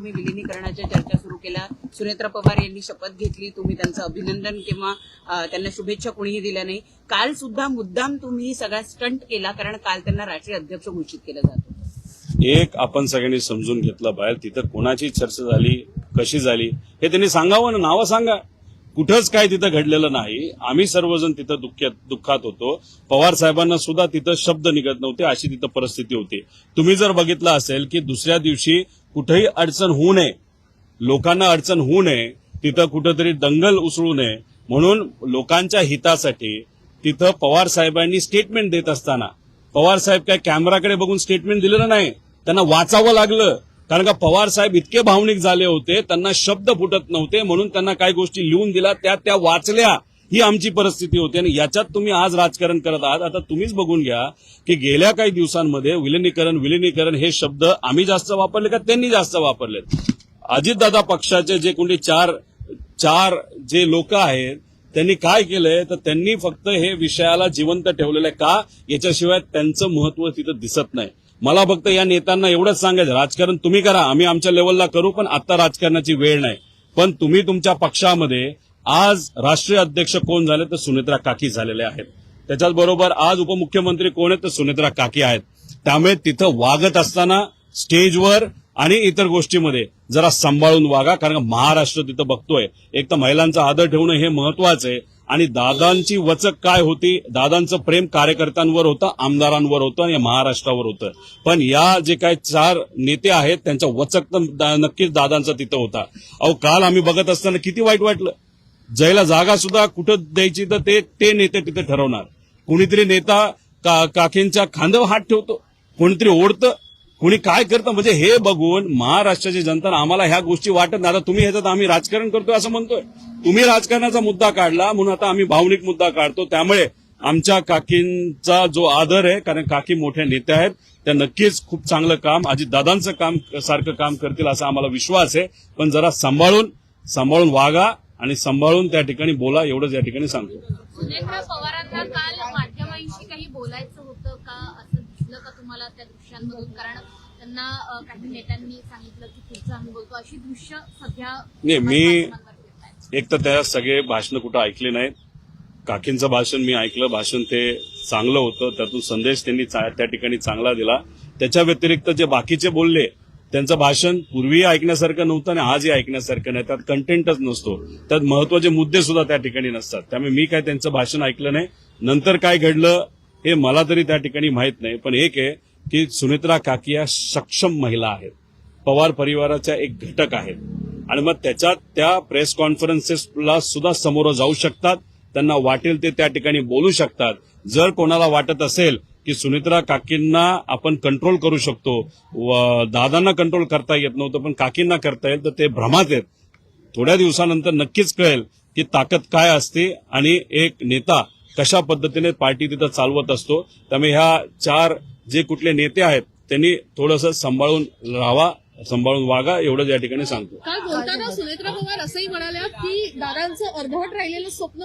तुम्ही विलिनीकरणाच्या चर्चा सुरू केल्या. सुनेत्रा पवार यांनी शपथ घेतली, तुम्ही त्यांचं अभिनंदन किंवा त्यांना शुभेच्छा कोणीही दिल्या नाही. काल सुद्धा मुद्दाम तुम्ही सगळा स्टंट केला, कारण काल त्यांना राष्ट्रीय अध्यक्ष घोषित केलं जात होतं. एक आपण सगळ्यांनी समजून घेतलं पाहिजे, तिथं कोणाची चर्चा झाली, कशी झाली हे त्यांनी सांगावं ना, नावं सांगा. कुठंच काय तिथं घडलेलं नाही. आम्ही सर्वजण तिथं दुःखात होतो. पवार साहेबांना सुद्धा तिथं शब्द निघत नव्हते, अशी तिथं परिस्थिती होती. तुम्ही जर बघितलं असेल की दुसऱ्या दिवशी कुठेही अडचण होऊ नये, लोकांना अडचण होऊ नये, तिथं कुठंतरी दंगल उसळू नये म्हणून लोकांच्या हितासाठी तिथं पवार साहेबांनी स्टेटमेंट देत असताना पवार साहेब काय कॅमेराकडे बघून स्टेटमेंट दिलेलं नाही, त्यांना वाचावं लागलं. कारण का पवार साहेब इतके भावनिक झाले होते, त्यांना शब्द फुटत नव्हते, म्हणून त्यांना काही गोष्टी लिहून दिल्या, त्या वाचल्या. ही आमची परिस्थिती होती आणि याच्यात तुम्ही आज राजकारण करत आहात. आता तुम्हीच बघून घ्या की गेल्या काही दिवसांमध्ये विलिनीकरण हे शब्द आम्ही जास्त वापरले का त्यांनी जास्त वापरलेत. अजितदादा पक्षाचे जे कोणी चार जे लोक आहेत त्यांनी काय केलंय, तर त्यांनी फक्त हे विषयाला जिवंत ठेवलेलं आहे. का? याच्याशिवाय त्यांचं महत्व तिथं दिसत नाही. मला फक्त या नेत्यांना एवढंच सांगायचं, राजकारण तुम्ही करा, आम्ही आमच्या लेवलला करू, पण आता राजकारणाची वेळ नाही. पण तुम्ही तुमच्या पक्षामध्ये आज राष्ट्रीय अध्यक्ष कोण झाले, तर सुनेत्रा काकी झालेले आहेत. त्याच्याच बरोबर आज उपमुख्यमंत्री कोण आहेत, तर सुनेत्रा काकी आहेत. त्यामुळे तिथं वागत असताना स्टेजवर आणि इतर गोष्टीमध्ये जरा सांभाळून वागा, कारण महाराष्ट्र तिथं बघतोय. एक तर महिलांचा आदर ठेवणं हे महत्वाचं आहे. आणि दादांची वचक काय होती, दादांचं प्रेम कार्यकर्त्यांवर होतं, आमदारांवर होतं आणि महाराष्ट्रावर होतं. पण या जे काही 4 नेते आहेत त्यांचा वचक तर नक्कीच दादांचा तिथं होता. काल आम्ही बघत असताना किती वाईट वाटलं. जायला जागा सुद्धा कुठं द्यायची तर ते नेते तिथे ठरवणार. कोणीतरी नेता काकींच्या खांद्यावर हात ठेवतो, कोणीतरी ओढतं, कोणी काय करतं. म्हणजे हे बघून महाराष्ट्राची जनता आम्हाला ह्या गोष्टी वाटत नाही. आता तुम्ही ह्याच्यात आम्ही राजकारण करतोय असं म्हणतोय. तुम्ही राजकारणाचा मुद्दा काढला म्हणून आता आम्ही भावनिक मुद्दा काढतो. त्यामुळे आमच्या काकींचा जो आदर आहे, कारण काकी मोठ्या नेत्या आहेत, त्या नक्कीच खूप चांगलं काम अजितदादांचं काम सारखं काम करतील असा आम्हाला विश्वास आहे. पण जरा सांभाळून वागा आणि सांभाळून त्या ठिकाणी बोला, एवढंच या ठिकाणी सांगतो. सुनेत्रा पवारांना काल माध्यमांशी काही बोलायचं होतं का, असं दिसलं का तुम्हाला त्या दृश्यांमधून? कारण त्यांना काही नेत्यांनी सांगितलं की पुढचं आम्ही बोलतो, अशी दृश्य सध्या नाही. मी एक तर त्या सगळे भाषण कुठं ऐकले नाहीत. काकींचं भाषण मी ऐकलं, भाषण ते चांगलं होतं, त्यातून संदेश त्यांनी त्या ठिकाणी चांगला दिला. त्याच्या व्यतिरिक्त जे बाकीचे बोलले त्यांचं भाषण पूर्वीही ऐकण्यासारखं नव्हतं आणि आजही ऐकण्यासारखं नाही. त्यात कंटेंटच नसतो, त्यात महत्वाचे मुद्दे सुद्धा त्या ठिकाणी नसतात. त्यामुळे मी काय त्यांचं भाषण ऐकलं नाही. नंतर काय घडलं हे मला तरी त्या ठिकाणी माहित नाही. पण एक आहे की सुनेत्रा काकी या सक्षम महिला आहेत, पवार परिवाराच्या एक घटक आहेत आणि मग त्याच्यात त्या प्रेस कॉन्फरन्सेसला सुद्धा समोर जाऊ शकतात. त्यांना वाटेल ते त्या ठिकाणी बोलू शकतात. जर कोणाला वाटत असेल की सुनेत्रा काकींना आपण कंट्रोल करू शकतो, दादांना कंट्रोल करता येत नव्हतं पण काकींना करता येईल, तर ते भ्रमात आहेत. थोड्या दिवसानंतर नक्कीच कळेल की ताकद काय असते आणि एक नेता कशा पद्धतीने पार्टी तिथं चालवत असतो. त्यामुळे ह्या 4 जे कुठले नेते आहेत त्यांनी थोडंसं सांभाळून राहावा, सांभाळून वागा, एवढंच या ठिकाणी सांगतो. काल बोलताना सुनेत्रा पवार असंही म्हणाल्या की दादांचं अर्धवट राहिलेलं स्वप्न